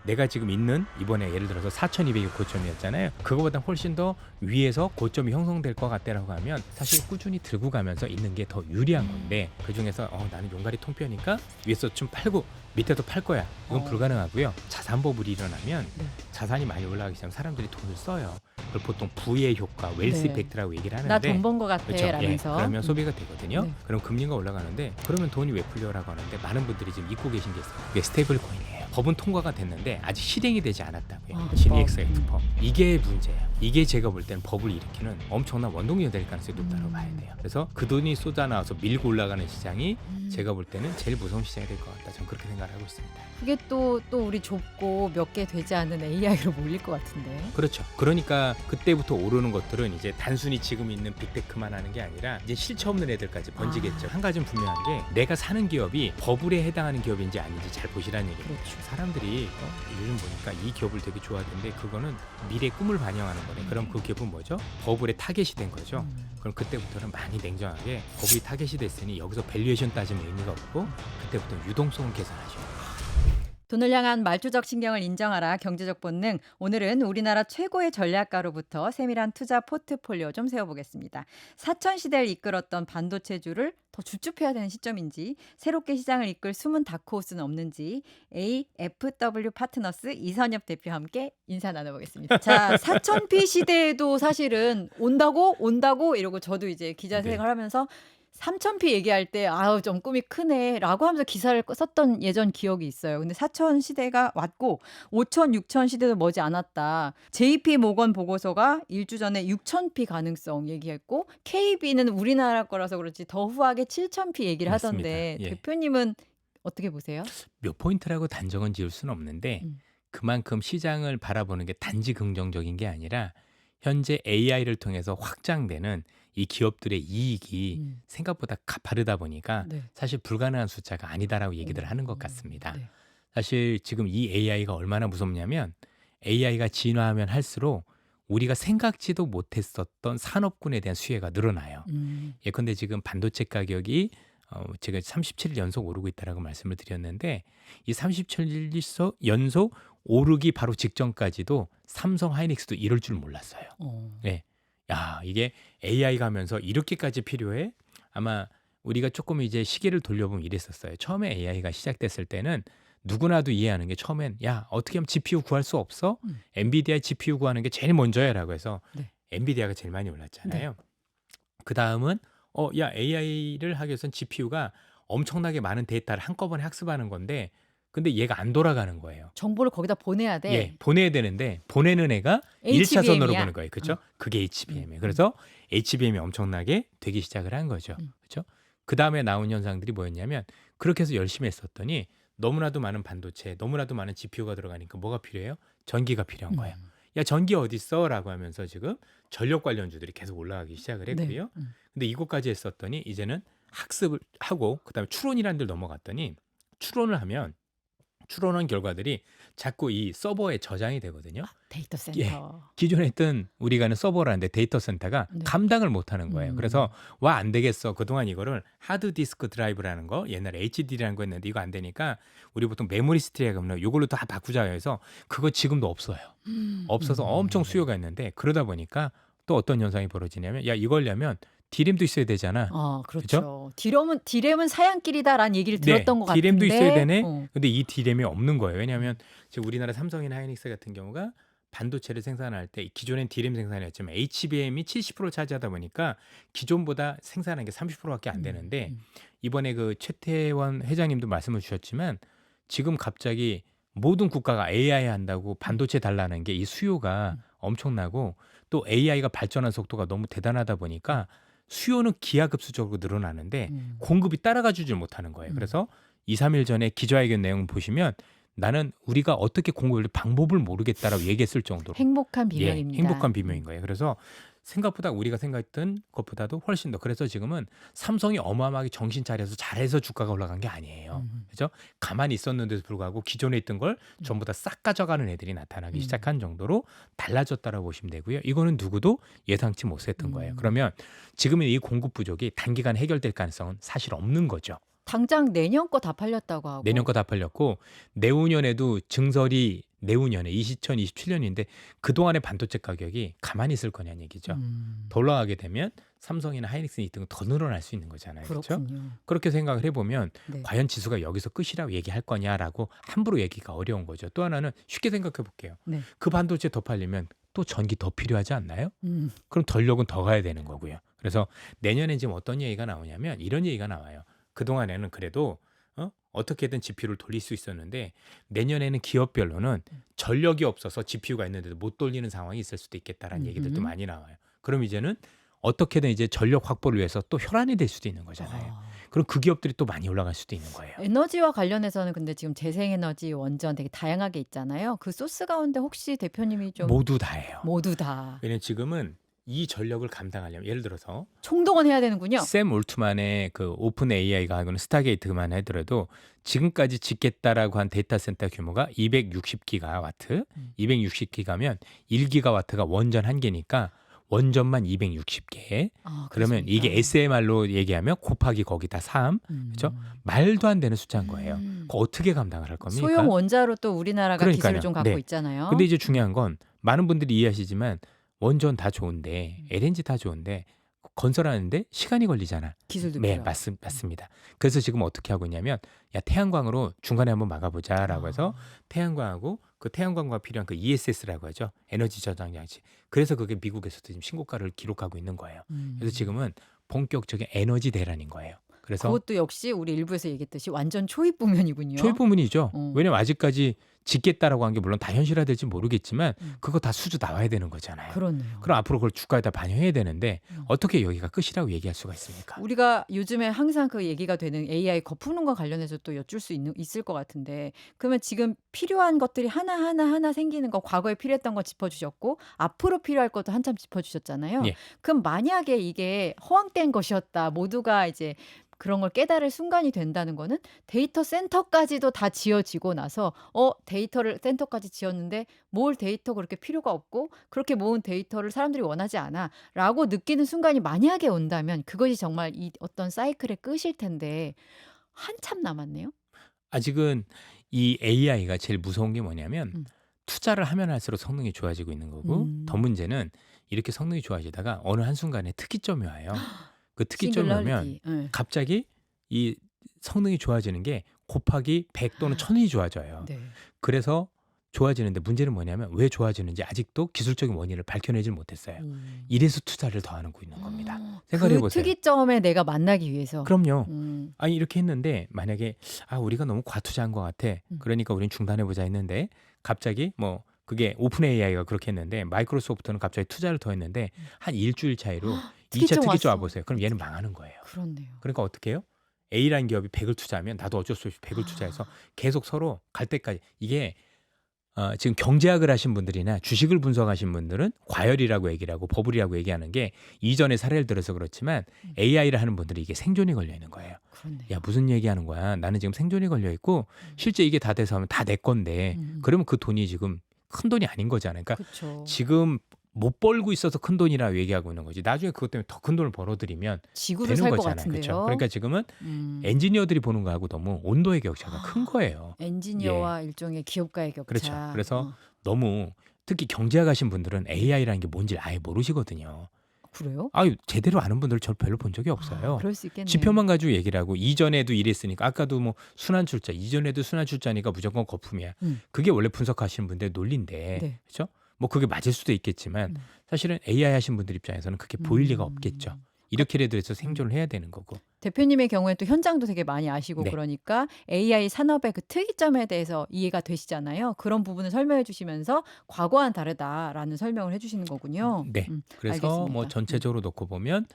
내가 지금 있는 이번에 예를 들어서 4,200이 고점이었잖아요. 그거보다 훨씬 더 위에서 고점이 형성될 것 같다라고 하면 사실 꾸준히 들고 가면서 있는 게 더 유리한 건데, 그중에서 나는 용가리 통뼈니까 위에서 좀 팔고 밑에도 팔 거야, 이건 불가능하고요. 자산 버블이 일어나면 네. 자산이 많이 올라가기 시작하면 사람들이 돈을 써요. 그걸 보통 부의 효과, 웰스 네. 이펙트라고 얘기를 나 하는데, 돈 번 거 같아 그렇죠. 예, 라면서. 그러면 소비가 되거든요. 네. 그럼 금리가 올라가는데, 그러면 돈이 왜 풀려라고 하는데 많은 분들이 지금 잊고 계신 게 있어요. 그게 스테이블 코인이에요. 법은 통과가 됐는데 아직 실행이 되지 않았다고요. GDXF 이게 문제예요. 이게 제가 볼 때는 법을 일으키는 엄청난 원동력이 될 가능성이 높다고 봐야 돼요. 그래서 그 돈이 쏟아 나와서 밀고 올라가는 시장이 제가 볼 때는 제일 무서운 시장이 될 것 같다. 저는 그렇게 생각을 하고 있습니다. 그게 또 우리 좁고 몇 개 되지 않는 AI로 몰릴 것 같은데. 그렇죠. 그러니까 그때부터 오르는 것들은 이제 단순히 지금 있는 빅테크만 하는 게 아니라 이제 실체 없는 애들까지 번지겠죠. 한 가지는 분명한 게, 내가 사는 기업이 버블에 해당하는 기업인지 아닌지 잘 보시라는 얘기예요. 그렇죠. 사람들이 요즘 보니까 이 기업을 되게 좋아하던데 그거는 미래의 꿈을 반영하는 거네. 그럼 그 기업은 뭐죠? 버블에 타겟이 된 거죠. 그럼 그때부터는 많이 냉정하게 버블이 타겟이 됐으니 여기서 밸류에이션 따지면 의미가 없고, 그때부터 유동성을 계산하셔야 돼요. 돈을 향한 말투적 신경을 인정하라 경제적 본능. 오늘은 우리나라 최고의 전략가로부터 세밀한 투자 포트폴리오 좀 세워보겠습니다. 사천시대를 이끌었던 반도체주를 더 주축해야 되는 시점인지, 새롭게 시장을 이끌 숨은 다크호스는 없는지, AFW 파트너스 이선엽 대표와 함께 인사 나눠보겠습니다. 자, 4000P 시대에도 사실은 온다고 이러고, 저도 이제 기자 생활하면서 3000P 얘기할 때 아우 좀 꿈이 크네 라고 하면서 기사를 썼던 예전 기억이 있어요. 근데 4000 시대가 왔고 5000, 6000 시대도 머지 않았다. JP 모건 보고서가 일주 전에 6000P 가능성 얘기했고, KB는 우리나라 거라서 그렇지 더 후하게 7000P 얘기를 맞습니다. 하던데, 예. 대표님은 어떻게 보세요? 몇 포인트라고 단정은 지을 수는 없는데 그만큼 시장을 바라보는 게 단지 긍정적인 게 아니라 현재 AI를 통해서 확장되는 이 기업들의 이익이 생각보다 가파르다 보니까 네. 사실 불가능한 숫자가 아니다라고 얘기들을 하는 것 같습니다. 네. 사실 지금 이 AI가 얼마나 무섭냐면, AI가 진화하면 할수록 우리가 생각지도 못했었던 산업군에 대한 수혜가 늘어나요. 예컨대 지금 반도체 가격이 제가 37일 연속 오르고 있다라고 말씀을 드렸는데, 이 37일 연속 오르기 바로 직전까지도 삼성 하이닉스도 이럴 줄 몰랐어요. 네. 야, 이게 AI가 하면서 이렇게까지 필요해? 아마 우리가 조금 이제 시계를 돌려보면 이랬었어요. 처음에 AI가 시작됐을 때는 누구나도 이해하는 게, 처음엔 야, 어떻게 하면 GPU 구할 수 없어? 엔비디아 GPU 구하는 게 제일 먼저야 라고 해서 엔비디아가 제일 많이 올랐잖아요. 그 다음은 야, AI를 하기 위해선 GPU가 엄청나게 많은 데이터를 한꺼번에 학습하는 건데, 근데 얘가 안 돌아가는 거예요. 정보를 거기다 보내야 돼. 예, 보내야 되는데 보내는 애가 HBM 1차선으로 이야. 보는 거예요. 그렇죠? 그게 HBM이에요. 그래서 HBM이 엄청나게 되기 시작을 한 거죠. 그렇죠? 그다음에 나온 현상들이 뭐였냐면, 그렇게 해서 열심히 했었더니 너무나도 많은 반도체, 너무나도 많은 GPU가 들어가니까 뭐가 필요해요? 전기가 필요한 거예요. 야, 전기 어디 있어? 라고 하면서 지금 전력 관련주들이 계속 올라가기 시작을 했고요. 근데 이것까지 했었더니 이제는 학습을 하고 그다음에 추론이라는 데 넘어갔더니, 추론한 결과들이 자꾸 이 서버에 저장이 되거든요. 데이터 센터. 예, 기존에 있던 우리가 하는 서버라는데 데이터 센터가 감당을 못하는 거예요. 그래서 와, 안 되겠어. 그동안 이거를 하드 디스크 드라이브라는 거, 옛날에 HDD라는 거 했는데 이거 안 되니까 우리 보통 메모리 스틱이라고 하면 이걸로 다 바꾸자 해서 그거 지금도 없어요. 없어서 엄청 수요가 있는데, 그러다 보니까 또 어떤 현상이 벌어지냐면, 야, 이걸려면 디램도 있어야 되잖아. 그렇죠. 디램은 사양길이다라는 얘기를 들었던 것 같은데. 디램도 있어야 되네. 근데 이 디램이 없는 거예요. 왜냐하면 지금 우리나라 삼성이나 하이닉스 같은 경우가 반도체를 생산할 때 기존엔 디램 생산이었지만 HBM이 70% 차지하다 보니까 기존보다 생산한 게 30%밖에 안 되는데, 이번에 그 최태원 회장님도 말씀을 주셨지만, 지금 갑자기 모든 국가가 AI 한다고 반도체 달라는 게, 이 수요가 엄청나고 또 AI가 발전한 속도가 너무 대단하다 보니까 수요는 기하급수적으로 늘어나는데 공급이 따라가 주질 못하는 거예요. 그래서 2, 3일 전에 기자회견 내용 보시면, 나는 우리가 어떻게 공급을 방법을 모르겠다라고 얘기했을 정도로 행복한 비명입니다. 행복한 비명인 거예요. 그래서 생각보다 우리가 생각했던 것보다도 훨씬 더, 그래서 지금은 삼성이 어마어마하게 정신 차려서 잘해서 주가가 올라간 게 아니에요. 그렇죠? 가만히 있었는데도 불구하고 기존에 있던 걸 전부 다 싹 가져가는 애들이 나타나기 시작한 정도로 달라졌다라고 보시면 되고요. 이거는 누구도 예상치 못했던 거예요. 그러면 지금의 이 공급 부족이 단기간 해결될 가능성은 사실 없는 거죠. 당장 내년 거 다 팔렸다고 하고. 내년 거 다 팔렸고 내후년에도 증설이 내후년에 2027년인데 그동안의 반도체 가격이 가만히 있을 거냐는 얘기죠. 더 올라가게 되면 삼성이나 하이닉스 이 등은 더 늘어날 수 있는 거잖아요. 그렇죠? 그렇군요. 그렇게 생각을 해보면 네. 과연 지수가 여기서 끝이라고 얘기할 거냐라고 함부로 얘기가 어려운 거죠. 또 하나는 쉽게 생각해 볼게요. 네. 그 반도체 더 팔리면 또 전기 더 필요하지 않나요? 음. 그럼 전력은 더 가야 되는 거고요. 그래서 내년에 지금 어떤 얘기가 나오냐면 이런 얘기가 나와요. 그동안에는 그래도 어떻게든 GPU를 돌릴 수 있었는데 내년에는 기업별로는 전력이 없어서 GPU가 있는데도 못 돌리는 상황이 있을 수도 있겠다라는 얘기들도 많이 나와요. 그럼 이제는 어떻게든 이제 전력 확보를 위해서 또 혈안이 될 수도 있는 거잖아요. 아. 그럼 그 기업들이 또 많이 올라갈 수도 있는 거예요. 에너지와 관련해서는 근데 지금 재생에너지, 원전 되게 다양하게 있잖아요. 그 소스 가운데 혹시 대표님이 좀 모두 다예요. 모두 다 왜냐면 지금은 이 전력을 감당하려면 예를 들어서 총동원 해야 되는군요. 샘 올트만의 그 오픈 AI가 하고는 스타게이트만 하더라도 지금까지 짓겠다라고 한 데이터 센터 규모가 260기가와트, 260기가면 1기가와트가 원전 한 개니까 원전만 260개. 아, 그러면 그렇습니까? 이게 SMR로 얘기하면 곱하기 거기다 3. 그렇죠? 말도 안 되는 숫자인 거예요. 그거 어떻게 감당을 할 겁니까? 소형 원자로 또 우리나라가 그러니까요. 기술을 좀 갖고 네. 있잖아요. 근데 이제 중요한 건 많은 분들이 이해하시지만 원전 다 좋은데 LNG 다 좋은데 건설하는데 시간이 걸리잖아. 기술도 네, 필요하고. 맞습니다. 그래서 지금 어떻게 하고 있냐면 야 태양광으로 중간에 한번 막아보자라고 아. 해서 태양광하고 그 태양광과 필요한 그 ESS라고 하죠. 에너지 저장 장치. 그래서 그게 미국에서도 지금 신고가를 기록하고 있는 거예요. 그래서 지금은 본격적인 에너지 대란인 거예요. 그래서 그것도 역시 우리 일부에서 얘기했듯이 완전 초입 부면이군요. 초입 부문이죠. 어. 왜냐면 아직까지 짓겠다라고 한 게 물론 다 현실화될지 모르겠지만 음. 그거 다 수주 나와야 되는 거잖아요. 그렇네요. 그럼 앞으로 그걸 주가에다 반영해야 되는데 어떻게 여기가 끝이라고 얘기할 수가 있습니까? 우리가 요즘에 항상 그 얘기가 되는 AI 거푸는과 관련해서 또 여쭐 수 있을 것 같은데 그러면 지금 필요한 것들이 하나 생기는 거 과거에 필요했던 거 짚어주셨고 앞으로 필요할 것도 한참 짚어주셨잖아요. 예. 그럼 만약에 이게 허황된 것이었다 모두가 이제 그런 걸 깨달을 순간이 된다는 거는 데이터 센터까지도 다 지어지고 나서 데이터를 센터까지 지었는데 뭘 데이터 그렇게 필요가 없고 그렇게 모은 데이터를 사람들이 원하지 않아라고 느끼는 순간이 만약에 온다면 그것이 정말 이 어떤 사이클의 끝일 텐데 한참 남았네요. 아직은 이 AI가 제일 무서운 게 뭐냐면 음. 투자를 하면 할수록 성능이 좋아지고 있는 거고 더 문제는 이렇게 성능이 좋아지다가 어느 한순간에 특이점이 와요. 그 특이점이 오면 싱글러리티. 네. 갑자기 이 성능이 좋아지는 게 곱하기 100 또는 1000이 좋아져요. 네. 그래서 좋아지는데 문제는 뭐냐면 왜 좋아지는지 아직도 기술적인 원인을 밝혀내질 못했어요. 이래서 투자를 더 하고 있는 겁니다. 생각해 그 보세요. 특이점에 내가 만나기 위해서. 그럼요. 음. 아니 이렇게 했는데 만약에 우리가 너무 과투자한 것 같아. 그러니까 우린 중단해 보자 했는데 갑자기 뭐 그게 오픈 AI가 그렇게 했는데 마이크로소프트는 갑자기 투자를 더 했는데 한 일주일 차이로 2차 특이점 왔어. 와보세요. 그럼 얘는 망하는 거예요. 그렇네요. 그러니까 어떻게 해요? A라는 기업이 100을 투자하면 나도 어쩔 수 없이 100을 투자해서 계속 서로 갈 때까지 이게 지금 경제학을 하신 분들이나 주식을 분석하신 분들은 과열이라고 얘기를 하고 버블이라고 얘기하는 게 이전의 사례를 들어서 그렇지만 AI를 하는 분들이 이게 생존이 걸려 있는 거예요. 그렇네요. 야 무슨 얘기하는 거야? 나는 지금 생존이 걸려 있고 실제 이게 다 돼서 하면 다 내 건데 그러면 그 돈이 지금 큰 돈이 아닌 거잖아요. 그러니까 그렇죠. 지금 못 벌고 있어서 큰 돈이라 얘기하고 있는 거지. 나중에 그것 때문에 더 큰 돈을 벌어들이면 지구를 되는 살 것 거잖아요. 같은데요. 그렇죠? 그러니까 지금은 음. 엔지니어들이 보는 거하고 너무 온도의 격차가 큰 거예요. 엔지니어와 일종의 기업가의 격차. 그렇죠. 그래서 너무 특히 경제학 하신 분들은 AI라는 게 뭔지 아예 모르시거든요. 그래요? 제대로 아는 분들 저 별로 본 적이 없어요. 그럴 수 있겠네요. 지표만 가지고 얘기를 하고 이전에도 이랬으니까 아까도 뭐 순환출자 이전에도 순환출자니까 무조건 거품이야. 그게 원래 분석하시는 분들의 논리인데 네. 그렇죠? 뭐 그게 맞을 수도 있겠지만 사실은 AI 하신 분들 입장에서는 그게 보일 리가 없겠죠. 이렇게라도 해서 생존을 해야 되는 거고. 대표님의 경우에 또 현장도 되게 많이 아시고 네. 그러니까 AI 산업의 그 특이점에 대해서 이해가 되시잖아요. 그런 부분을 설명해 주시면서 과거와는 다르다라는 설명을 해주시는 거군요. 네. 그래서 알겠습니다. 뭐 전체적으로 놓고 보면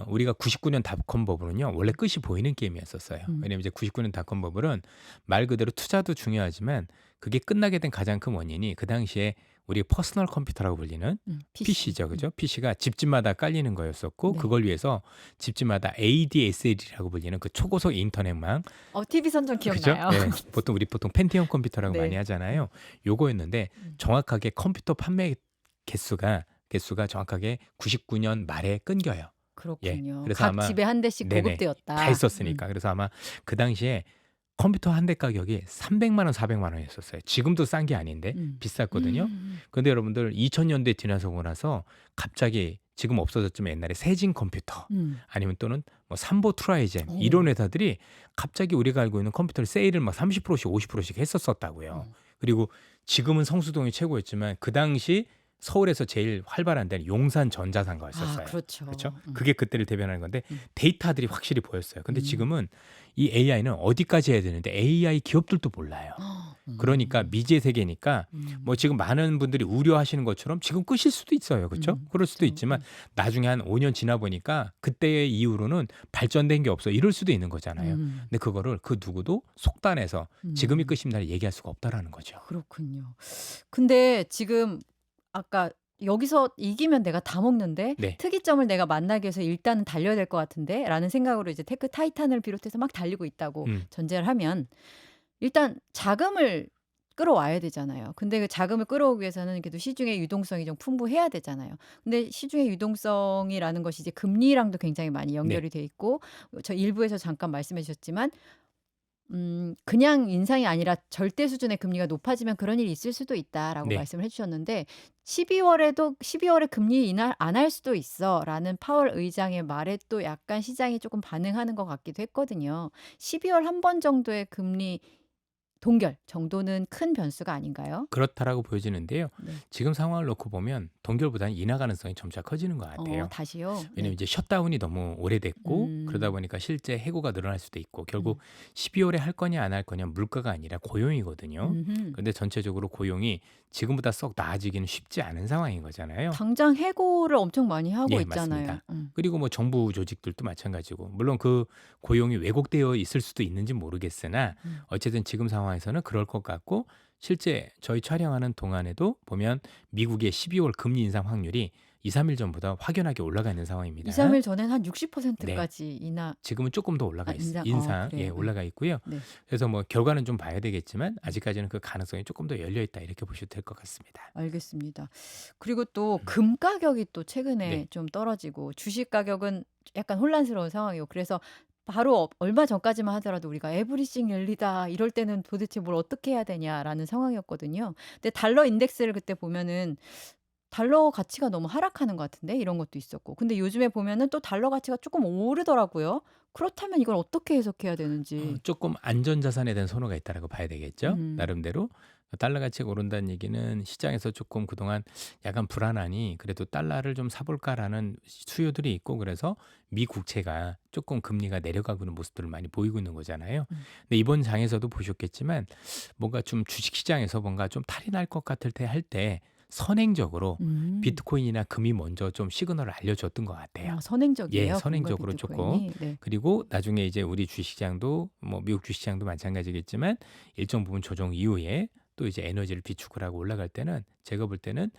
우리가 99년 닷컴 버블은요 원래 끝이 보이는 게임이었었어요. 왜냐면 이제 99년 닷컴 버블은 말 그대로 투자도 중요하지만 그게 끝나게 된 가장 큰 원인이 그 당시에 우리 퍼스널 컴퓨터라고 불리는 PC죠, 그죠? PC가 집집마다 깔리는 거였었고 네. 그걸 위해서 집집마다 ADSL이라고 불리는 그 초고속 인터넷망, TV 선전 그죠? 기억나요? 네, 우리 보통 펜티엄 컴퓨터라고 네. 많이 하잖아요. 요거였는데 정확하게 컴퓨터 판매 개수가 정확하게 99년 말에 끊겨요. 그렇군요. 그래서 각 아마 집에 한 대씩 네네, 보급되었다. 다 있었으니까. 그래서 아마 그 당시에 컴퓨터 한 대 가격이 300만 원, 400만 원이었었어요. 지금도 싼 게 아닌데 음. 비쌌거든요. 음. 근데 여러분들 2000년대 지나서고 나서 갑자기 지금 없어졌지만 옛날에 세진 컴퓨터 음. 아니면 또는 뭐 삼보 트라이젠 오. 이런 회사들이 갑자기 우리가 알고 있는 컴퓨터를 세일을 막 30%씩 50%씩 했었었다고요. 어. 그리고 지금은 성수동이 최고였지만 그 당시 서울에서 제일 활발한 데는 용산 전자상가가 아, 있었어요. 그렇죠. 그렇죠? 그게 그때를 대변하는 건데 음. 데이터들이 확실히 보였어요. 근데 음. 지금은 이 AI는 어디까지 해야 되는데 AI 기업들도 몰라요. 그러니까 미지의 세계니까 뭐 지금 많은 분들이 우려하시는 것처럼 지금 끄실 수도 있어요. 그렇죠? 그럴 수도 그렇죠. 있지만 나중에 한 5년 지나 보니까 그때의 이후로는 발전된 게 없어. 이럴 수도 있는 거잖아요. 근데 그거를 그 누구도 속단해서 지금이 끝입니다 얘기할 수가 없다라는 거죠. 그렇군요. 근데 지금 아까 여기서 이기면 내가 다 먹는데 네. 특이점을 내가 만나기 위해서 일단은 달려야 될 것 같은데 라는 생각으로 이제 테크 타이탄을 비롯해서 막 달리고 있다고 음. 전제를 하면 일단 자금을 끌어와야 되잖아요. 근데 그 자금을 끌어오기 위해서는 그래도 시중의 유동성이 좀 풍부해야 되잖아요. 근데 시중의 유동성이라는 것이 이제 금리랑도 굉장히 많이 네. 연결이 돼 있고 저 일부에서 잠깐 말씀해 주셨지만 그냥 인상이 아니라 절대 수준의 금리가 높아지면 그런 일이 있을 수도 있다라고 네. 말씀을 해 주셨는데 12월에 금리 인하 안 할 수도 있어라는 파월 의장의 말에 또 약간 시장이 조금 반응하는 것 같기도 했거든요. 12월 한 번 정도의 금리 동결 정도는 큰 변수가 아닌가요? 그렇다라고 보여지는데요. 네. 지금 상황을 놓고 보면 동결보다는 인하 가능성이 점차 커지는 것 같아요. 다시요? 왜냐면 네. 이제 셧다운이 너무 오래됐고 그러다 음. 보니까 실제 해고가 늘어날 수도 있고 결국 음. 12월에 할 거냐 안 할 거냐 물가가 아니라 고용이거든요. 음흠. 근데 전체적으로 고용이 지금보다 썩 나아지기는 쉽지 않은 상황인 거잖아요. 당장 해고를 엄청 많이 하고 예, 있잖아요. 맞습니다. 그리고 뭐 정부 조직들도 마찬가지고 물론 그 고용이 왜곡되어 있을 수도 있는지 모르겠으나 음. 어쨌든 지금 상황에서는 그럴 것 같고 실제 저희 촬영하는 동안에도 보면 미국의 12월 금리 인상 확률이 2, 3일 전보다 확연하게 올라가 있는 2, 상황입니다. 3일 전엔 한 네. 60%까지 인하 지금은 조금 더 올라가 있어요. 인상. 예, 그래요. 올라가 있고요. 네. 그래서 뭐 결과는 좀 봐야 되겠지만 아직까지는 그 가능성이 조금 더 열려 있다 이렇게 보셔도 될 것 같습니다. 알겠습니다. 그리고 또 금 가격이 또 최근에 네. 좀 떨어지고 주식 가격은 약간 혼란스러운 상황이고 그래서 바로 얼마 전까지만 하더라도 우리가 에브리싱 랠리다 이럴 때는 도대체 뭘 어떻게 해야 되냐라는 상황이었거든요. 근데 달러 인덱스를 그때 보면은 달러 가치가 너무 하락하는 것 같은데 이런 것도 있었고. 근데 요즘에 보면은 또 달러 가치가 조금 오르더라고요. 그렇다면 이걸 어떻게 해석해야 되는지. 조금 안전자산에 대한 선호가 있다라고 봐야 되겠죠. 음. 나름대로 달러 가치가 오른다는 얘기는 시장에서 조금 그동안 약간 불안하니 그래도 달러를 좀 사볼까라는 수요들이 있고 그래서 미 국채가 조금 금리가 내려가고는 모습들을 많이 보이고 있는 거잖아요. 근데 이번 장에서도 보셨겠지만 뭔가 좀 주식시장에서 뭔가 좀 탈이 날 것 같을 때 할 때 선행적으로 비트코인이나 금이 먼저 좀 시그널을 알려줬던 것 같아요. 선행적이에요. 예, 금과 선행적으로 조금. 비트코인이. 네. 그리고 나중에 이제 우리 주식시장도 뭐 미국 주식시장도 마찬가지겠지만 일정 부분 조정 이후에 또 이제 에너지를 비축을 하고 올라갈 때는 제가 볼 때는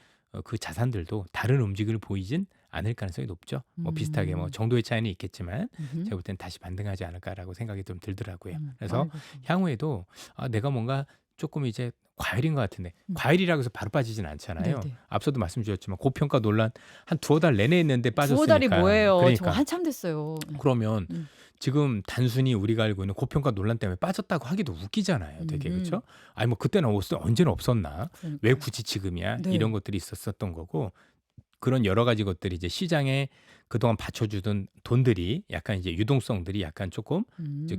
그 자산들도 다른 움직임을 보이진 않을 가능성이 높죠. 뭐 비슷하게 뭐 정도의 차이는 있겠지만 제가 볼 때는 다시 반등하지 않을까라고 생각이 좀 들더라고요. 그래서 알겠습니다. 향후에도 내가 뭔가 조금 이제 과열인 것 같은데 과열이라고 해서 바로 빠지진 않잖아요. 네네. 앞서도 말씀드렸지만 고평가 논란 한 두어 달 내내 했는데 두어 빠졌으니까. 달이 뭐예요? 저 그러니까 한참 됐어요. 그러면 음. 지금 단순히 우리가 알고 있는 고평가 논란 때문에 빠졌다고 하기도 웃기잖아요. 되게 그렇죠? 아니 뭐 그때는 언제는 없었나? 왜 그러니까요. 굳이 지금이야? 네. 이런 것들이 있었던 거고 그런 여러 가지 것들이 이제 시장에 그동안 받쳐주던 돈들이 약간 이제 유동성들이 약간 조금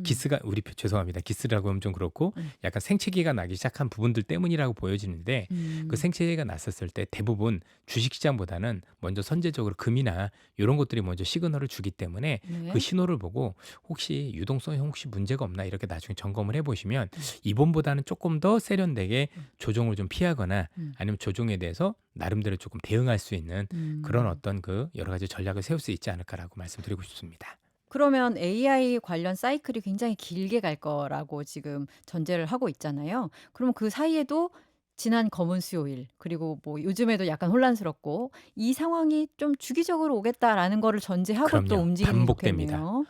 기스가 죄송합니다. 기스라고 하면 좀 그렇고 약간 생채기가 나기 시작한 부분들 때문이라고 보여지는데 그 생채기가 났었을 때 대부분 주식시장보다는 먼저 선제적으로 금이나 이런 것들이 먼저 시그널을 주기 때문에 네. 그 신호를 보고 혹시 유동성에 혹시 문제가 없나 이렇게 나중에 점검을 해보시면 이번보다는 조금 더 세련되게 조정을 좀 피하거나 아니면 조정에 대해서 나름대로 조금 대응할 수 있는 그런 어떤 그 여러 가지 전략을 세울 수 있지 않을까라고 말씀드리고 싶습니다. 그러면 AI 관련 사이클이 굉장히 길게 갈 거라고 지금 전제를 하고 있잖아요. 그럼 그 사이에도 지난 검은 수요일 그리고 뭐 요즘에도 약간 혼란스럽고 이 상황이 좀 주기적으로 오겠다라는 거를 전제하고 또 그럼요. 움직이는 게 반복됩니다. 좋겠네요.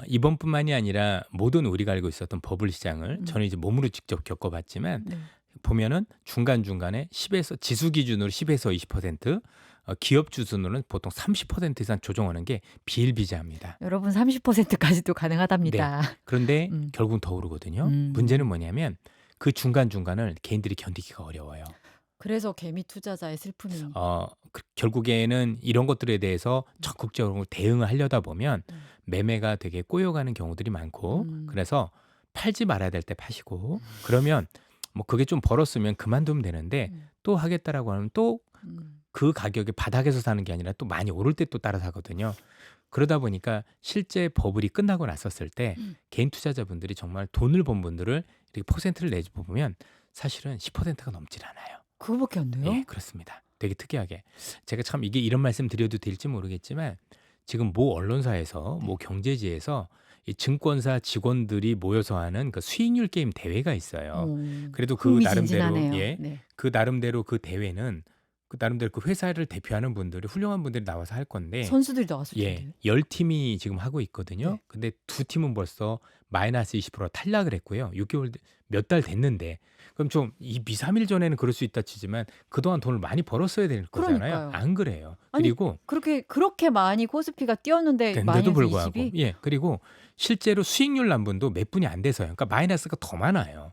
이번뿐만이 아니라 모든 우리가 알고 있었던 버블 시장을 저는 이제 몸으로 직접 겪어봤지만 네. 보면은 중간중간에 10에서 지수 기준으로 10에서 20% 기업 주수는 보통 30% 이상 조정하는 게 비일비재합니다. 여러분 30%까지도 네. 가능하답니다. 그런데 음. 결국은 더 오르거든요. 음. 문제는 뭐냐면 그 중간중간을 개인들이 견디기가 어려워요. 그래서 개미 투자자의 슬픔이. 결국에는 이런 것들에 대해서 적극적으로 대응을 하려다 보면 매매가 되게 꼬여가는 경우들이 많고 그래서 팔지 말아야 될 때 파시고 그러면 뭐 그게 좀 벌었으면 그만두면 되는데 또 하겠다라고 하면 또 그 가격이 바닥에서 사는 게 아니라 또 많이 오를 때 또 따라 사거든요. 그러다 보니까 실제 버블이 끝나고 났었을 때 개인 투자자분들이 정말 돈을 번 분들을 이렇게 퍼센트를 내보면 사실은 10%가 넘질 않아요. 그거밖에 안 돼요? 예, 그렇습니다. 되게 특이하게. 제가 참 이게 이런 말씀 드려도 될지 모르겠지만 지금 모 언론사에서 모 경제지에서 이 증권사 직원들이 모여서 하는 그 수익률 게임 대회가 있어요. 그래도 그 나름대로 흥미진진하네요. 네. 그 나름대로 그 대회는 그 나름대로 그 회사를 대표하는 분들이 훌륭한 분들이 나와서 할 건데 선수들이 나왔을 예, 텐데. 10팀이 지금 하고 있거든요. 네. 근데 두 팀은 벌써 마이너스 20% 탈락을 했고요. 6개월 몇 달 됐는데 그럼 좀 이 2, 3일 전에는 그럴 수 있다 치지만 그동안 돈을 많이 벌었어야 될 거잖아요. 그러니까요. 안 그래요. 아니, 그리고 그렇게 많이 코스피가 뛰었는데 된데도 마이너스 불구하고 20이? 예, 그리고 실제로 수익률 난 분도 몇 분이 안 돼서요. 그러니까 마이너스가 더 많아요.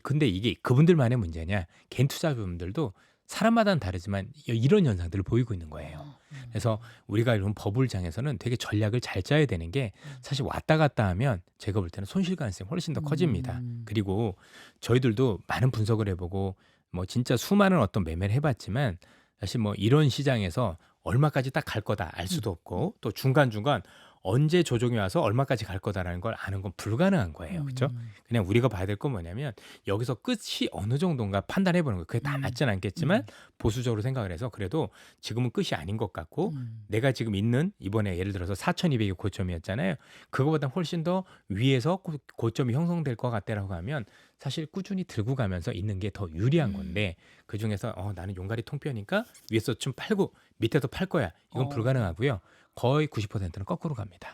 근데 이게 그분들만의 문제냐? 개인 투자자분들도 사람마다는 다르지만 이런 현상들을 보이고 있는 거예요. 그래서 우리가 이런 버블장에서는 되게 전략을 잘 짜야 되는 게 사실 왔다 갔다 하면 제가 볼 때는 손실 가능성이 훨씬 더 커집니다. 그리고 저희들도 많은 분석을 해보고 뭐 진짜 수많은 어떤 매매를 해봤지만 사실 뭐 이런 시장에서 얼마까지 딱 갈 거다 알 수도 없고 또 중간중간 언제 조정이 와서 얼마까지 갈 거다라는 걸 아는 건 불가능한 거예요. 그렇죠? 그냥 우리가 봐야 될 건 뭐냐면 여기서 끝이 어느 정도인가 판단해 보는 거예요. 그게 다 맞지는 않겠지만 보수적으로 생각을 해서 그래도 지금은 끝이 아닌 것 같고 내가 지금 있는 이번에 예를 들어서 4,200이 고점이었잖아요. 그거보다 훨씬 더 위에서 고점이 형성될 것 같다라고 하면 사실 꾸준히 들고 가면서 있는 게 더 유리한 건데 그중에서 나는 용가리 통뼈니까 위에서 좀 팔고 밑에도 팔 거야. 이건 불가능하고요. 거의 90%는 거꾸로 갑니다.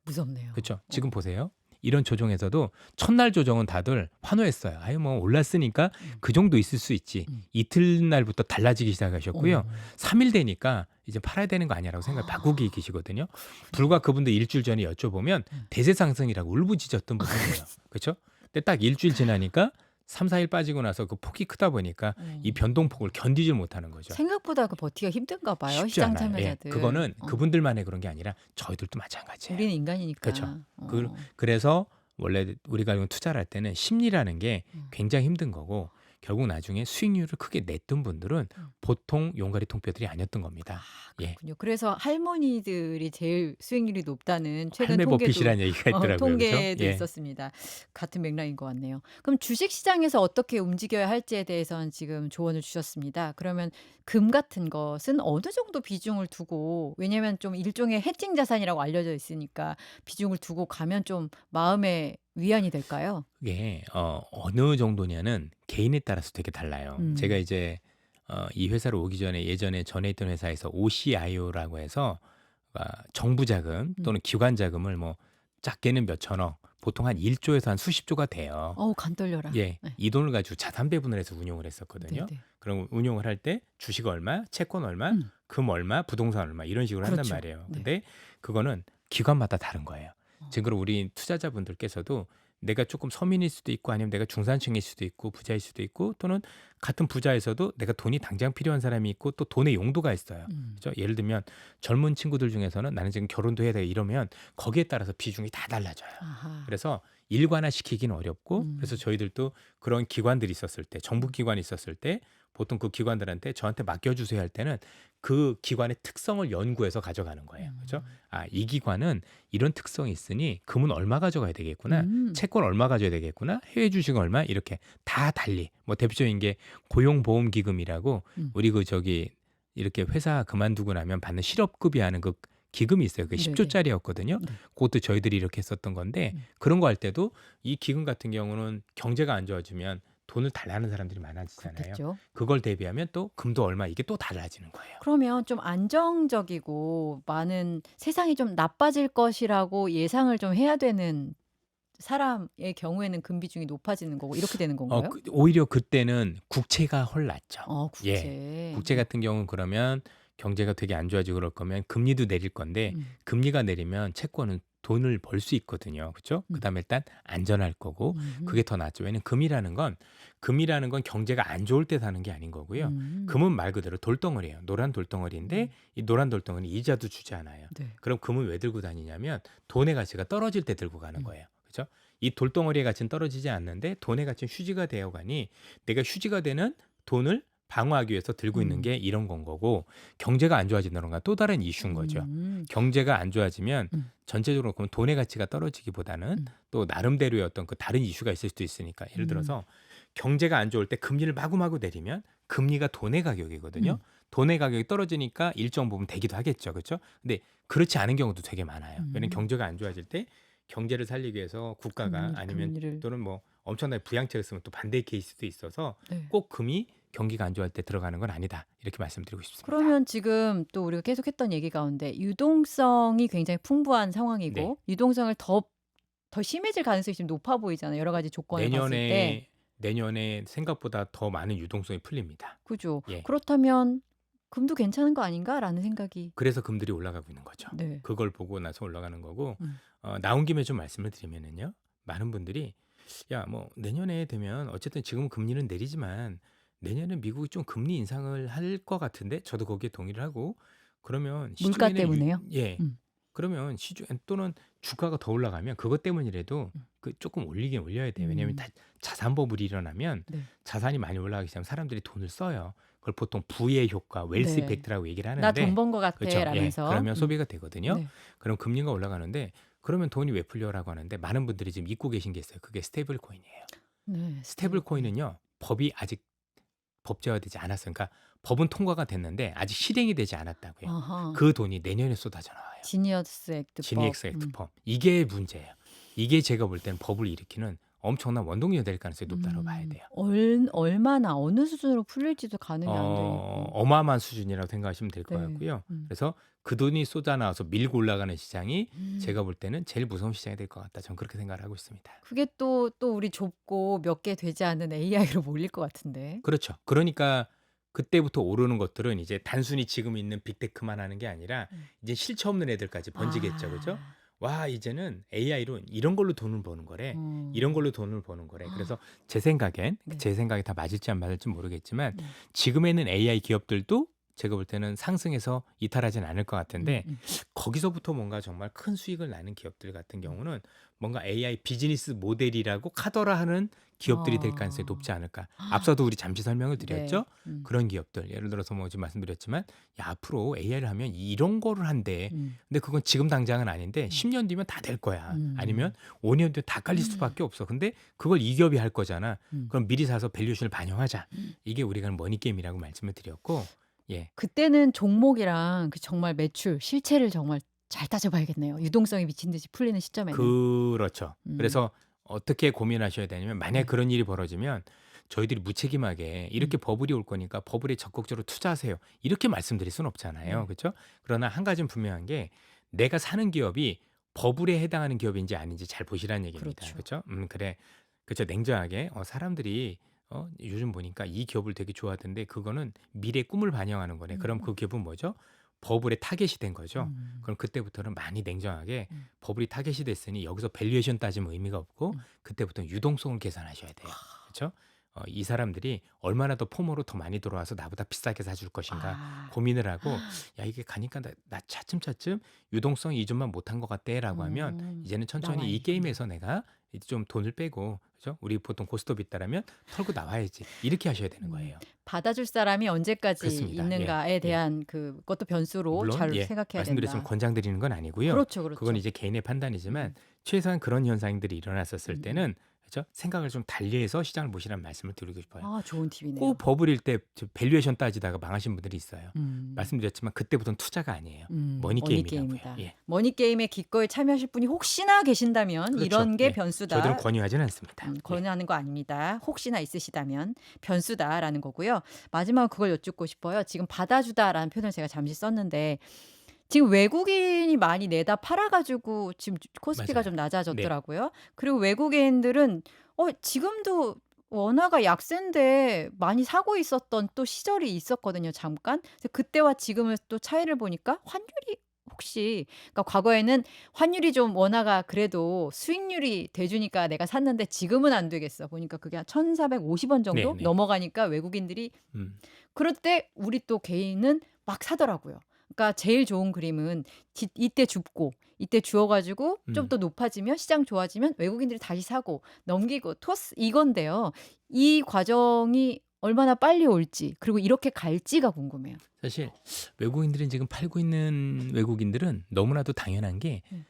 무섭네요. 그렇죠? 지금 보세요. 이런 조정에서도 첫날 조정은 다들 환호했어요. 아유 뭐 올랐으니까 그 정도 있을 수 있지. 이틀날부터 달라지기 시작하셨고요. 3일 되니까 이제 팔아야 되는 거 아니라고 생각 바꾸기 계시거든요. 불과 그분들 일주일 전에 여쭤보면 대세 상승이라고 울부짖었던 분이에요. 그렇죠? 근데 딱 일주일 지나니까 3, 4일 빠지고 나서 그 폭이 크다 보니까 이 변동폭을 견디질 못하는 거죠. 생각보다 그 버티기가 힘든가 봐요. 쉽지 시장 않아요. 예, 참여자들. 그거는 그분들만의 그런 게 아니라 저희들도 마찬가지예요. 우리는 인간이니까. 그렇죠. 그래서 원래 우리가 이런 투자를 할 때는 심리라는 게 굉장히 힘든 거고 결국 나중에 수익률을 크게 냈던 분들은 보통 용가리 통뼈들이 아니었던 겁니다. 예. 그렇군요. 그래서 할머니들이 제일 수익률이 높다는 최근 할매 통계도 버핏이라는 얘기가 있더라고요. 통계도 그렇죠? 예. 있었습니다. 같은 맥락인 것 같네요. 그럼 주식 시장에서 어떻게 움직여야 할지에 대해서는 지금 조언을 주셨습니다. 그러면 금 같은 것은 어느 정도 비중을 두고 왜냐하면 좀 일종의 해칭 자산이라고 알려져 있으니까 비중을 두고 가면 좀 마음의 위안이 될까요? 그게 어느 정도냐는 개인에 따라서 되게 달라요. 제가 이제 이 회사로 오기 전에 예전에 전에 있던 회사에서 OCIO라고 해서 정부 자금 또는 기관 자금을 뭐 작게는 몇 천억, 보통 한 1조에서 한 수십조가 돼요. 어우 간 떨려라. 예, 네. 이 돈을 가지고 자산 배분을 해서 운용을 했었거든요. 네네. 그럼 운용을 할 때 주식 얼마, 채권 얼마, 금 얼마, 부동산 얼마 이런 식으로 한단 그렇죠. 말이에요. 네. 근데 그거는 기관마다 다른 거예요. 지금 그럼 우리 투자자분들께서도 내가 조금 서민일 수도 있고 아니면 내가 중산층일 수도 있고 부자일 수도 있고 또는 같은 부자에서도 내가 돈이 당장 필요한 사람이 있고 또 돈의 용도가 있어요. 그렇죠? 예를 들면 젊은 친구들 중에서는 나는 지금 결혼도 해야 돼 이러면 거기에 따라서 비중이 다 달라져요. 아하. 그래서 일관화 시키기는 어렵고 그래서 저희들도 그런 기관들이 있었을 때 정부 기관이 있었을 때 보통 그 기관들한테 저한테 맡겨주세요 할 때는 그 기관의 특성을 연구해서 가져가는 거예요. 그렇죠? 이 기관은 이런 특성이 있으니 금은 얼마 가져가야 되겠구나. 채권 얼마 가져야 되겠구나. 해외 주식 얼마 이렇게 다 달리. 뭐 대표적인 게 고용보험기금이라고 우리 이렇게 회사 그만두고 나면 받는 실업급여 하는 그 기금이 있어요. 그게 네네. 10조짜리였거든요. 네. 그것도 저희들이 이렇게 했었던 건데 그런 거 할 때도 이 기금 같은 경우는 경제가 안 좋아지면 돈을 달라는 사람들이 많아지잖아요. 그렇겠죠. 그걸 대비하면 또 금도 얼마 이게 또 달라지는 거예요. 그러면 좀 안정적이고 많은 세상이 좀 나빠질 것이라고 예상을 좀 해야 되는 사람의 경우에는 금 비중이 높아지는 거고 이렇게 되는 건가요? 오히려 그때는 국채가 헐 낫죠. 국채. 국채 같은 경우는 그러면 경제가 되게 안 좋아지고 그럴 거면 금리도 내릴 건데 음. 금리가 내리면 채권은 돈을 벌 수 있거든요. 그렇죠? 음. 그다음에 일단 안전할 거고 그게 음흠. 더 낫죠. 왜냐면 금이라는 건 경제가 안 좋을 때 사는 게 아닌 거고요. 음. 금은 말 그대로 돌덩어리예요. 노란 돌덩어리인데 음. 이 노란 돌덩어리 이자도 주지 않아요. 네. 그럼 금은 왜 들고 다니냐면 돈의 가치가 떨어질 때 들고 가는 음. 거예요. 그렇죠? 이 돌덩어리의 가치는 떨어지지 않는데 돈의 가치는 휴지가 되어 가니 내가 휴지가 되는 돈을 방어하기 위해서 들고 있는 음. 게 이런 건 거고 경제가 안 좋아진다는 건 또 다른 이슈인 거죠. 음. 경제가 안 좋아지면 음. 전체적으로 보면 돈의 가치가 떨어지기보다는 음. 또 나름대로의 어떤 그 다른 이슈가 있을 수도 있으니까 예를 음. 들어서 경제가 안 좋을 때 금리를 마구마구 내리면 금리가 돈의 가격이거든요. 음. 돈의 가격이 떨어지니까 일정 부분 되기도 하겠죠. 그렇죠? 근데 그렇지 않은 경우도 되게 많아요. 왜냐면 음. 경제가 안 좋아질 때 경제를 살리기 위해서 국가가 아니면 금리를 또는 뭐 엄청나게 부양책을 쓰면 또 반대 케이스도 있어서 네. 꼭 금이 경기가 안 좋아할 때 들어가는 건 아니다. 이렇게 말씀드리고 싶습니다. 그러면 지금 또 우리가 계속 했던 얘기 가운데 유동성이 굉장히 풍부한 네. 상황이고 유동성을 더 심해질 가능성이 지금 높아 보이잖아요. 여러 가지 조건을 봤을 때. 내년에 생각보다 더 많은 유동성이 풀립니다. 그죠? 예. 그렇다면 '금도 괜찮은 거 아닌가?'라는 생각이 그래서 금들이 올라가고 있는 거죠. 네. 그걸 보고 나서 올라가는 거고 음. 나온 김에 좀 말씀을 드리면은요. 많은 분들이 야, 뭐 내년에 되면 어쨌든 지금은 금리는 내리지만 내년에 미국이 좀 금리 인상을 할 것 같은데 저도 거기에 동의를 하고 그러면 물가 시중에는 때문에요? 예. 음. 그러면 시중 또는 주가가 더 올라가면 그것 때문이라도 음. 그 조금 올리긴 올려야 돼요. 왜냐하면 음. 자산 버블이 일어나면 네. 자산이 많이 올라가기 시작하면 사람들이 돈을 써요. 그걸 보통 부의 효과, 웰스 네. 이펙트라고 얘기를 "나 돈 하는데 번 것 그렇죠. 예. 같아."라면서. 그러면 소비가 되거든요. 네. 그럼 금리가 올라가는데 그러면 돈이 왜 풀려라고 하는데 많은 분들이 지금 잊고 계신 게 있어요. 그게 스테이블 코인이에요. 네. 스테이블 코인은요. 법이 아직 법제화되지 않았어요. 그러니까 법은 통과가 됐는데 아직 실행이 되지 않았다고요. 아하. 그 돈이 내년에 쏟아져 나와요. 지니어스 액트법. 지니엑스 액트법. 이게 문제예요. 이게 제가 볼 때는 법을 일으키는 엄청난 원동력이 될 가능성이 높다고 봐야 돼요. 얼마나 어느 수준으로 풀릴지도 가늠이 안 되니까. 어마어마한 수준이라고 생각하시면 될 것 네. 같고요. 음. 그래서 그 돈이 쏟아 나와서 밀고 올라가는 시장이 음. 제가 볼 때는 제일 무서운 시장이 될 것 같다. 저는 그렇게 생각을 하고 있습니다. 그게 또 우리 좁고 몇 개 되지 않은 AI로 몰릴 것 같은데. 그렇죠. 그러니까 그때부터 오르는 것들은 이제 단순히 지금 있는 빅테크만 하는 게 아니라 이제 실체 없는 애들까지 번지겠죠. 그죠? 아. 와, 이제는 AI로 이런 걸로 돈을 버는 거래. 이런 걸로 돈을 버는 거래. 그래서 제 생각엔 네. 제 생각이 다 맞을지 안 맞을지 모르겠지만 네. 지금에는 AI 기업들도 제가 볼 때는 상승해서 이탈하진 않을 것 같은데 거기서부터 뭔가 정말 큰 수익을 나는 기업들 같은 경우는 뭔가 AI 비즈니스 모델이라고 카더라 하는 기업들이 될 가능성이 높지 않을까. 앞서도 우리 잠시 설명을 드렸죠. 네. 그런 기업들 예를 들어서 뭐 지금 말씀드렸지만 야, 앞으로 AI를 하면 이런 거를 한대. 근데 그건 지금 당장은 아닌데 10년 뒤면 다 될 거야. 아니면 5년 뒤에 다 깔릴 수밖에 없어. 근데 그걸 이 기업이 할 거잖아. 그럼 미리 사서 밸류에이션을 반영하자. 이게 우리가 하는 머니게임이라고 말씀을 드렸고 예. 그때는 종목이랑 그 정말 매출, 실체를 정말 잘 따져봐야겠네요. 유동성이 미친 듯이 풀리는 시점에는. 그렇죠. 음. 그래서 어떻게 고민하셔야 되냐면 만약 네. 그런 일이 벌어지면 저희들이 무책임하게 이렇게 버블이 올 거니까 버블에 적극적으로 투자하세요. 이렇게 말씀드릴 수는 없잖아요. 네. 그렇죠? 그러나 한 가지는 분명한 게 내가 사는 기업이 버블에 해당하는 기업인지 아닌지 잘 보시라는 얘기입니다. 그렇죠. 그렇죠? 그래. 그렇죠. 냉정하게 사람들이 요즘 보니까 이 기업을 되게 좋아하던데 그거는 미래 꿈을 반영하는 거네. 그럼 그 기업은 뭐죠? 버블에 타겟이 된 거죠. 그럼 그때부터는 많이 냉정하게 버블이 타겟이 됐으니 여기서 밸류에이션 따지면 의미가 없고 그때부터는 유동성을 계산하셔야 돼요. 그렇죠? 이 사람들이 얼마나 더 포모로 더 많이 들어와서 나보다 비싸게 사줄 것인가 아. 고민을 하고 야, 이게 가니까 나 차츰차츰 유동성 이전만 못한 것 같대라고 하면 이제는 천천히 이 나와야겠네. 게임에서 내가 이제 좀 돈을 빼고 그죠? 우리 보통 고스톱 있다라면 털고 나와야지 이렇게 하셔야 되는 거예요. 받아줄 사람이 언제까지 그렇습니다. 있는가에 예. 대한 그것도 변수로 물론 잘 예, 생각해야 말씀드렸지만 된다. 권장드리는 건 아니고요. 그렇죠, 그렇죠. 그건 이제 개인의 판단이지만 최소한 그런 현상들이 일어났었을 때는 그렇죠? 생각을 좀 달리해서 시장을 보시라는 말씀을 드리고 싶어요. 아, 좋은 팁이네요. 꼭 버블일 때 밸류에이션 따지다가 망하신 분들이 있어요. 음. 말씀드렸지만 그때부터는 투자가 아니에요. 머니게임이다. 머니게임이라고요. 예. 머니게임에 기꺼이 참여하실 분이 혹시나 계신다면 그렇죠. 이런 게 예. 변수다. 저희들은 권유하지는 않습니다. 예. 권유하는 거 아닙니다. 혹시나 있으시다면 변수다라는 거고요. 마지막으로 그걸 여쭙고 싶어요. 지금 받아주다라는 표현을 제가 잠시 썼는데 지금 외국인이 많이 내다 팔아가지고 지금 코스피가 맞아요. 좀 낮아졌더라고요. 그리고 외국인들은 지금도 원화가 약세인데 많이 사고 있었던 또 시절이 있었거든요, 잠깐. 그래서 그때와 지금의 또 차이를 보니까 환율이 혹시 그러니까 과거에는 환율이 좀 원화가 그래도 수익률이 돼 주니까 내가 샀는데 지금은 안 되겠어. 보니까 그게 한 1,450원 정도 네네. 넘어가니까 외국인들이 음. 그럴 때 우리 또 개인은 막 사더라고요. 그러니까 제일 좋은 그림은 이때 줍고 이때 주어 가지고 좀 음. 더 높아지면 시장 좋아지면 외국인들이 다시 사고 넘기고 토스 이건데요. 이 과정이 얼마나 빨리 올지 그리고 이렇게 갈지가 궁금해요. 사실 외국인들은 지금 팔고 있는 외국인들은 너무나도 당연한 게 음.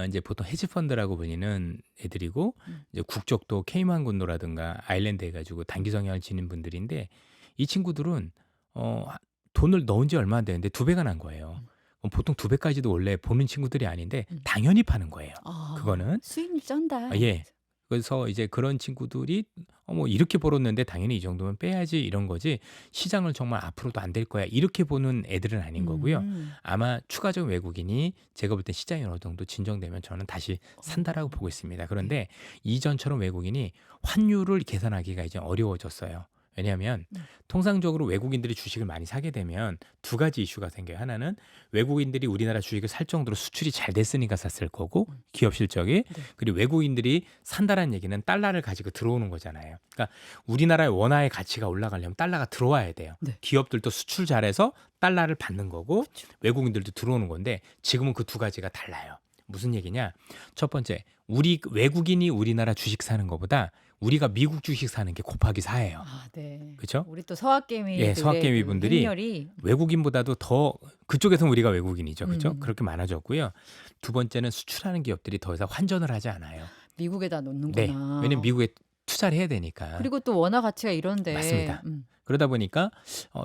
인제 보통 헤지 펀드라고 불리는 애들이고 음. 이제 국적도 케이만 군도라든가 아일랜드 해 가지고 단기 성향을 지닌 분들인데 이 친구들은 하 돈을 넣은 지 얼마 안 됐는데 두 배가 난 거예요. 음. 보통 두 배까지도 원래 보는 친구들이 아닌데 음. 당연히 파는 거예요, 아. 그거는. 수익률 쩐다. 예. 그래서 이제 그런 친구들이 뭐 이렇게 벌었는데 당연히 이 정도면 빼야지.' 이런 거지 '시장을 정말 앞으로도 안 될 거야.' 이렇게 보는 애들은 아닌 거고요. 음. 아마 추가적인 외국인이 제가 볼 땐 시장이 어느 정도 진정되면 저는 다시 산다라고 보고 있습니다. 네. 그런데 이전처럼 외국인이 환율을 계산하기가 이제 어려워졌어요. 왜냐하면 음. 통상적으로 외국인들이 주식을 많이 사게 되면 두 가지 이슈가 생겨요. 하나는 외국인들이 우리나라 주식을 살 정도로 수출이 잘 됐으니까 샀을 거고 음. 기업 실적이. 네. 그리고 외국인들이 산다라는 얘기는 달러를 가지고 들어오는 거잖아요. 그러니까 우리나라의 원화의 가치가 올라가려면 달러가 들어와야 돼요. 네. 기업들도 수출 잘해서 달러를 받는 거고 그쵸. 외국인들도 들어오는 건데 지금은 그 두 가지가 달라요. 무슨 얘기냐? 첫 번째, 우리 외국인이 우리나라 주식 사는 것보다 우리가 미국 주식 사는 게 곱하기 4예요. 아 네. 그쵸? 우리 또 예, 서학개미들의 서학개미 그 분들이 행렬이 외국인보다도 더 그쪽에서는 우리가 외국인이죠. 그죠? 음. 그렇게 많아졌고요. 두 번째는 수출하는 기업들이 더 이상 환전을 하지 않아요. 미국에다 네. 놓는구나. 왜냐면 미국에 투자를 해야 되니까. 그리고 또 원화 가치가 이런데 맞습니다. 그러다 보니까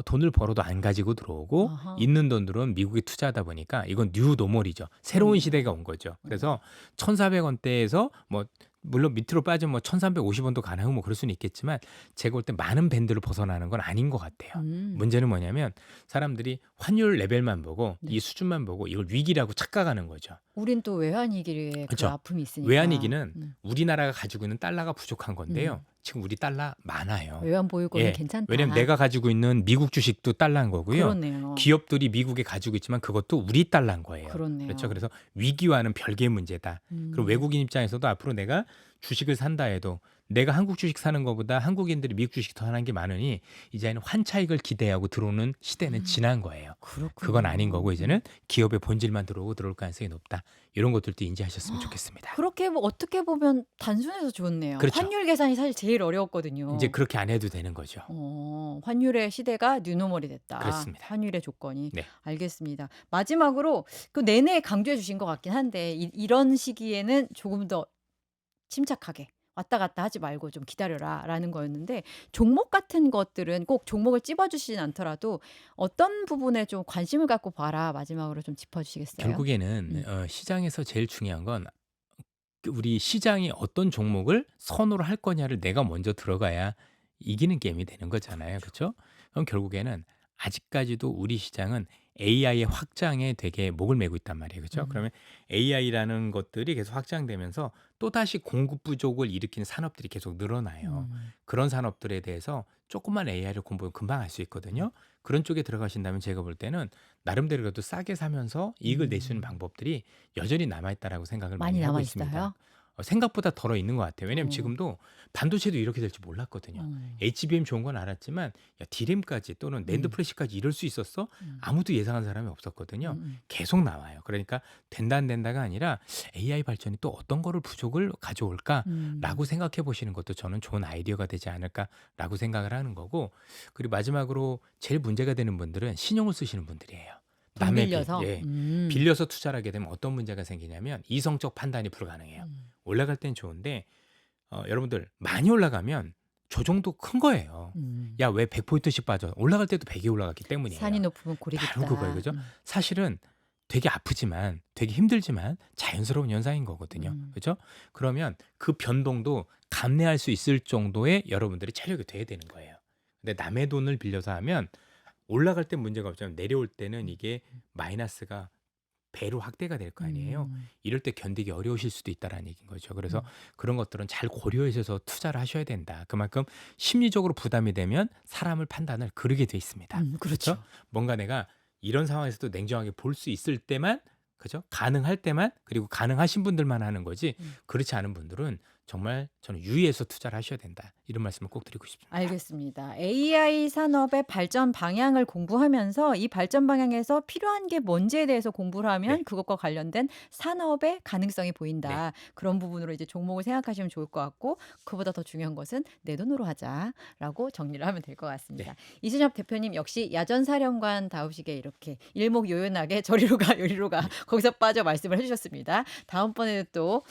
돈을 벌어도 안 가지고 들어오고 아하. 있는 돈들은 미국에 투자하다 보니까 이건 뉴 노멀이죠. 새로운 그렇네요. 시대가 온 거죠. 그래서 1,400원대에서 뭐 물론 밑으로 빠지면 뭐 1,350원도 가능하고 뭐 그럴 수는 있겠지만 제가 볼 때 많은 밴드를 벗어나는 건 아닌 것 같아요. 음. 문제는 뭐냐면 사람들이 환율 레벨만 보고 네. 이 수준만 보고 이걸 위기라고 착각하는 거죠. 우린 또 외환위기의 그 그쵸. 아픔이 있으니까. 외환위기는 우리나라가 가지고 있는 달러가 부족한 건데요. 음. 지금 우리 달러 많아요. 외환 보유고는 예. 괜찮다. 왜냐면 내가 가지고 있는 미국 주식도 달러인 거고요. 그렇네요. 기업들이 미국에 가지고 있지만 그것도 우리 달러인 거예요. 그렇네요. 그렇죠. 그래서 위기와는 별개의 문제다. 그리고 외국인 입장에서도 앞으로 내가 주식을 산다 해도 내가 한국 주식 사는 것보다 한국인들이 미국 주식 더 하는 게 많으니 이제는 환차익을 기대하고 들어오는 시대는 지난 거예요. 그렇군요. 그건 아닌 거고 이제는 기업의 본질만 들어오고 들어올 가능성이 높다. 이런 것들도 인지하셨으면 좋겠습니다. 그렇게 어떻게 보면 단순해서 좋네요. 그렇죠. 환율 계산이 사실 제일 어려웠거든요. 이제 그렇게 안 해도 되는 거죠. 환율의 시대가 뉴노멀이 됐다. 그렇습니다. 환율의 조건이. 네. 알겠습니다. 마지막으로 그 내내 강조해 주신 것 같긴 한데 이런 시기에는 조금 더 침착하게 왔다 갔다 하지 말고 좀 기다려라라는 거였는데 종목 같은 것들은 꼭 종목을 찝어주시진 않더라도 어떤 부분에 좀 관심을 갖고 봐라 마지막으로 좀 짚어주시겠어요? 결국에는 시장에서 제일 중요한 건 우리 시장이 어떤 종목을 선호를 할 거냐를 내가 먼저 들어가야 이기는 게임이 되는 거잖아요. 그렇죠? 그럼 결국에는 아직까지도 우리 시장은 AI의 확장에 되게 목을 메고 있단 말이에요. 그렇죠? 그러면 AI라는 것들이 계속 확장되면서 또다시 공급 부족을 일으키는 산업들이 계속 늘어나요. 그런 산업들에 대해서 조금만 AI를 공부하면 금방 알 수 있거든요. 그런 쪽에 들어가신다면 제가 볼 때는 나름대로라도 싸게 사면서 이익을 낼 수 있는 방법들이 여전히 남아있다라고 생각을 많이 많이 하고 남아 있습니다. 있어요? 생각보다 덜어 있는 것 같아요. 왜냐면 어. 지금도 반도체도 이렇게 될지 몰랐거든요. HBM 좋은 건 알았지만 야, D램까지 또는 낸드 플래시까지 이럴 수 있었어? 아무도 예상한 사람이 없었거든요. 계속 나와요. 그러니까 된다 안 된다가 아니라 AI 발전이 또 어떤 거를 부족을 가져올까라고 생각해 보시는 것도 저는 좋은 아이디어가 되지 않을까라고 생각을 하는 거고 그리고 마지막으로 제일 문제가 되는 분들은 신용을 쓰시는 분들이에요. 돈 남의 빌려서? 빌려서 투자를 하게 되면 어떤 문제가 생기냐면 이성적 판단이 불가능해요. 올라갈 땐 좋은데 여러분들 많이 올라가면 조정도 큰 거예요. 야, 왜 100포인트씩 빠져? 올라갈 때도 100이 올라갔기 때문이에요. 산이 높으면 골이 깊다. 바로 그거예요. 그죠? 사실은 되게 아프지만 되게 힘들지만 자연스러운 현상인 거거든요. 그죠? 그러면 그 변동도 감내할 수 있을 정도의 여러분들이 체력이 돼야 되는 거예요. 근데 남의 돈을 빌려서 하면 올라갈 때 문제가 없지만 내려올 때는 이게 마이너스가 배로 확대가 될 거 아니에요. 이럴 때 견디기 어려우실 수도 있다라는 얘기인 거죠. 그래서 그런 것들은 잘 고려해서 투자를 하셔야 된다. 그만큼 심리적으로 부담이 되면 사람을 판단을 그르게 돼 있습니다. 그렇죠. 뭔가 내가 이런 상황에서도 냉정하게 볼 수 있을 때만, 그죠? 가능할 때만, 그리고 가능하신 분들만 하는 거지, 그렇지 않은 분들은 정말 저는 유의해서 투자를 하셔야 된다. 이런 말씀을 꼭 드리고 싶습니다. 알겠습니다. AI 산업의 발전 방향을 공부하면서 이 발전 방향에서 필요한 게 뭔지에 대해서 공부를 하면 네. 그것과 관련된 산업의 가능성이 보인다. 네. 그런 부분으로 이제 종목을 생각하시면 좋을 것 같고 그보다 더 중요한 것은 내 돈으로 하자라고 정리를 하면 될 것 같습니다. 이순엽 대표님 역시 야전사령관다우시게 이렇게 일목요연하게 저리로 가 요리로 가 거기서 빠져 말씀을 해주셨습니다. 다음번에는 또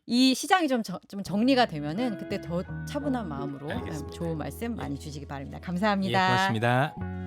이 시장이 좀 정리가 되면은 그때 더 차분한 마음으로 알겠습니다. 좋은 말씀 많이 주시기 바랍니다. 예, 감사합니다. 고맙습니다.